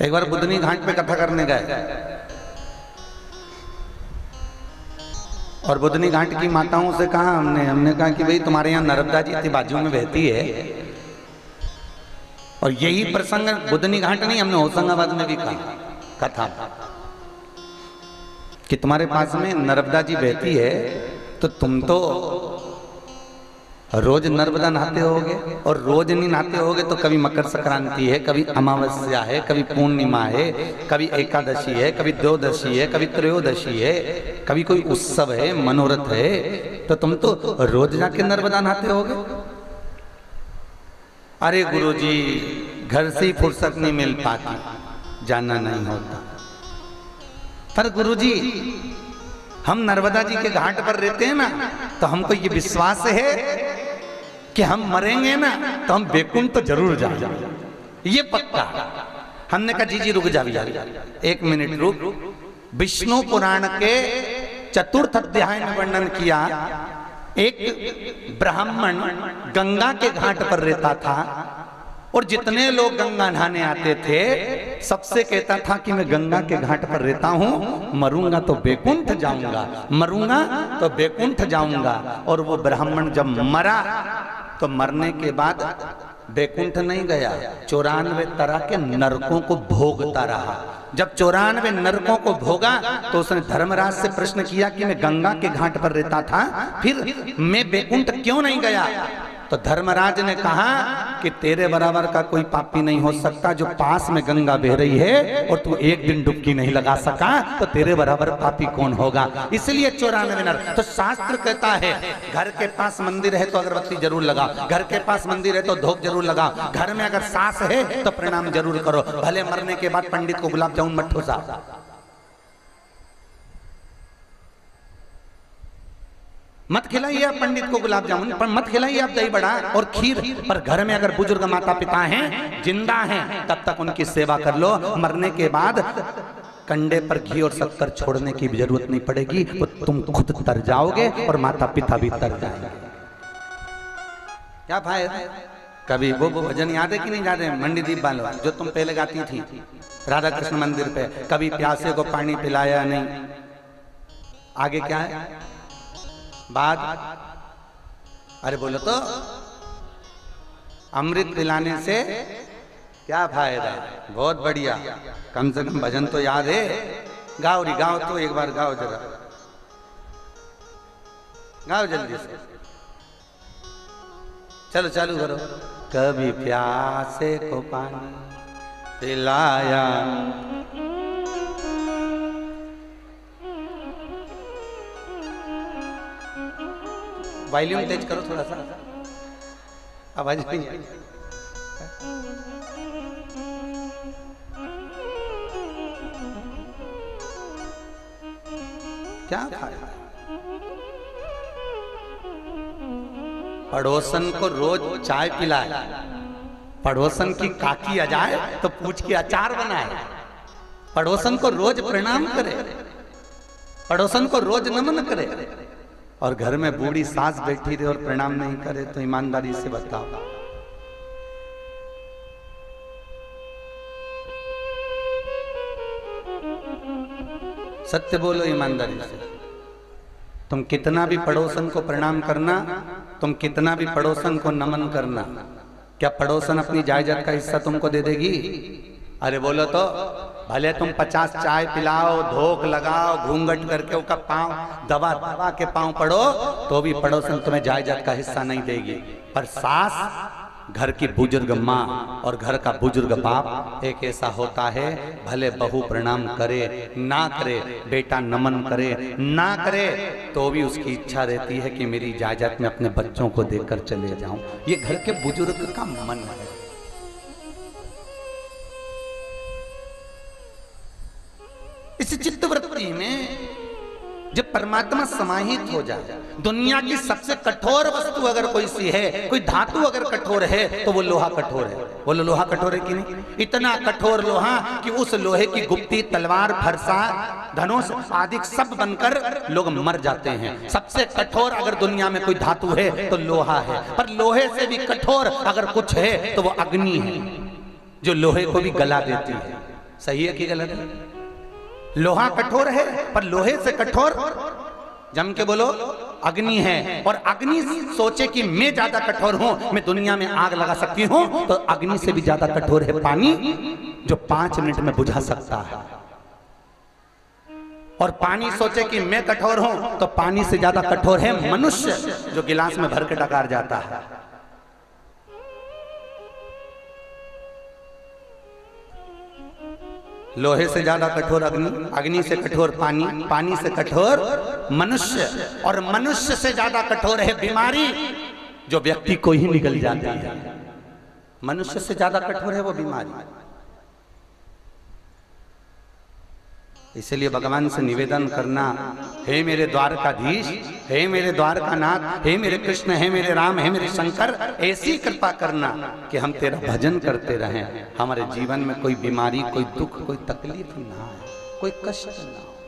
एक बार बुधनी घाट पे कथा करने गए और बुधनी घाट की माताओं से कहा हमने कहा कि भाई तुम्हारे यहाँ नर्मदा जी इतनी बाजू में बहती है, और यही प्रसंग बुधनी घाट नहीं, हमने होशंगाबाद में भी कहा कथा कि तुम्हारे पास में नर्मदा जी बहती है तो तुम तो रोज नर्मदा नहाते होगे, और रोज नहीं नहाते होगे तो कभी मकर संक्रांति है, कभी अमावस्या है, कभी पूर्णिमा है, कभी एकादशी है, कभी द्वादशी है, कभी त्रयोदशी है, कभी कोई उत्सव है, मनोरथ है, तो तुम तो रोज जाके नर्मदा नहाते होगे। अरे गुरुजी घर से ही फुर्सत नहीं मिल पाती, जाना नहीं होता। पर गुरुजी हम नर्मदा जी के घाट पर रहते हैं ना, तो हमको ये विश्वास है कि हम मरेंगे ना तो हम बैकुंठ तो जरूर जाएंगे, ये पक्का। हमने कहा जी रुक जा भैया, एक मिनट रुक। विष्णु पुराण के चतुर्थ अध्याय में वर्णन किया, एक ब्राह्मण गंगा के घाट पर रहता था और जितने लोग गंगा नहाने आते थे सबसे कहता था कि मैं गंगा के घाट पर रहता हूं, मरूंगा तो बैकुंठ जाऊंगा, मरूंगा तो बैकुंठ जाऊंगा। और वो ब्राह्मण जब मरा तो मरने के बाद बैकुंठ नहीं गया, 94 तरह के नरकों को भोगता रहा। जब 94 नरकों को भोगा तो उसने धर्मराज से प्रश्न किया कि मैं गंगा के घाट पर रहता था, फिर मैं बैकुंठ क्यों नहीं गया? तो धर्मराज ने कहा कि तेरे बराबर का कोई पापी नहीं हो सकता, जो पास में गंगा बह रही है और तू एक दिन डुबकी नहीं लगा सका, तो तेरे बराबर पापी कौन होगा? इसलिए 94 नर। तो शास्त्र कहता है घर के पास मंदिर है तो अगरबत्ती जरूर लगा, घर के पास मंदिर है तो धूप जरूर लगा, घर में अगर सास है तो प्रणाम जरूर करो, भले मरने के बाद पंडित को गुलाब जामुन मत ठोसा, मत खिलाइए आप पंडित को गुलाब जामुन, पर मत खिलाइए आप दही बड़ा और खीर। पर घर में अगर बुजुर्ग माता पिता हैं, जिंदा हैं, तब तक उनकी सेवा कर लो। मरने के बाद कंडे पर घी और शक्कर छोड़ने की भी जरूरत नहीं पड़ेगी, वो तुम खुद तर जाओगे और माता पिता भी तर जाएंगे। क्या फायदा? कभी वो भजन याद है कि नहीं याद है? मंडी दीप बालो जो तुम पहले गाती थी राधा कृष्ण मंदिर पे, कभी प्यासे को पानी पिलाया नहीं। आगे क्या है बाद? अरे बोलो तो, अमृत पिलाने से क्या फायदा? बहुत बढ़िया, कम से कम भजन तो याद है। गाओ री, गाओ तो एक बार गाओ, जरा गाओ जल्दी से, चलो चालू करो। कभी प्यासे को पानी पिलाया, वॉल्यूम तेज करो थोड़ा सा, आवाज नहीं आई। क्या फायदा? पड़ोसन को रोज चाय पिलाए, पड़ोसन की काकी आ जाए तो पूछ के अचार बनाए, पड़ोसन को रोज प्रणाम करे, पड़ोसन को रोज नमन करे, और घर में बूढ़ी सास बैठी रहे और प्रणाम नहीं करे, तो ईमानदारी से बताओ सत्य बोलो ईमानदारी से। तुम कितना भी पड़ोसन को प्रणाम करना, तुम कितना भी पड़ोसन को नमन करना, क्या पड़ोसन अपनी जायदाद का हिस्सा तुमको दे देगी? अरे बोलो तो, भले तुम 50 चाय पिलाओ, धोख लगाओ, घूंघट करके उसका पांव दबा दबा के पांव पड़ो, तो भी पड़ोसन तुम्हें जायदाद का हिस्सा नहीं देगी। पर सास, घर की बुजुर्ग माँ और घर का बुजुर्ग बाप एक ऐसा होता है, भले बहू प्रणाम करे ना करे, बेटा नमन करे ना करे, तो भी उसकी इच्छा रहती है कि मेरी जायदाद में अपने बच्चों को देकर चले जाऊं। ये घर के बुजुर्ग का मन है। इस चित्तवृत्ति में जब परमात्मा समाहित हो जाए, दुनिया की सबसे कठोर वस्तु अगर कोई सी है, कोई धातु अगर कठोर है, तो वो लोहा कठोर है। बोलो लोहा कठोर है कि नहीं? इतना कठोर लोहा कि उस लोहे की गुप्ती, तलवार, फरसा, धनुष आदि सब बनकर लोग मर जाते हैं। सबसे कठोर अगर दुनिया में कोई धातु है तो लोहा है। पर लोहे से भी कठोर अगर कुछ है तो वो अग्नि है, जो लोहे को भी गला देती है। सही है कि गलत है? लोहा कठोर है, पर लोहे से कठोर जम के बोलो अग्नि है। और अग्नि सोचे कि मैं ज्यादा कठोर हूं, मैं दुनिया में आग लगा सकती हूं, तो अग्नि से भी ज्यादा कठोर है पानी, जो 5 मिनट में बुझा सकता है। और पानी सोचे कि मैं कठोर हूं, तो पानी से ज्यादा कठोर है मनुष्य, जो गिलास में भर के डकार जाता है। लोहे से ज्यादा कठोर अग्नि, अग्नि से कठोर पानी, पानी से कठोर मनुष्य, और मनुष्य से ज्यादा कठोर है बीमारी, जो व्यक्ति को ही निगल जाती है। मनुष्य से ज्यादा कठोर है वो बीमारी। इसलिए भगवान से निवेदन करना, हे मेरे द्वारकाधीश, हे मेरे द्वारकानाथ, हे मेरे कृष्ण, हे मेरे राम, हे मेरे शंकर, ऐसी कृपा करना कि हम तेरा भजन करते रहें, हमारे जीवन में कोई बीमारी, कोई दुख, कोई तकलीफ ना आए, कोई कष्ट ना हो।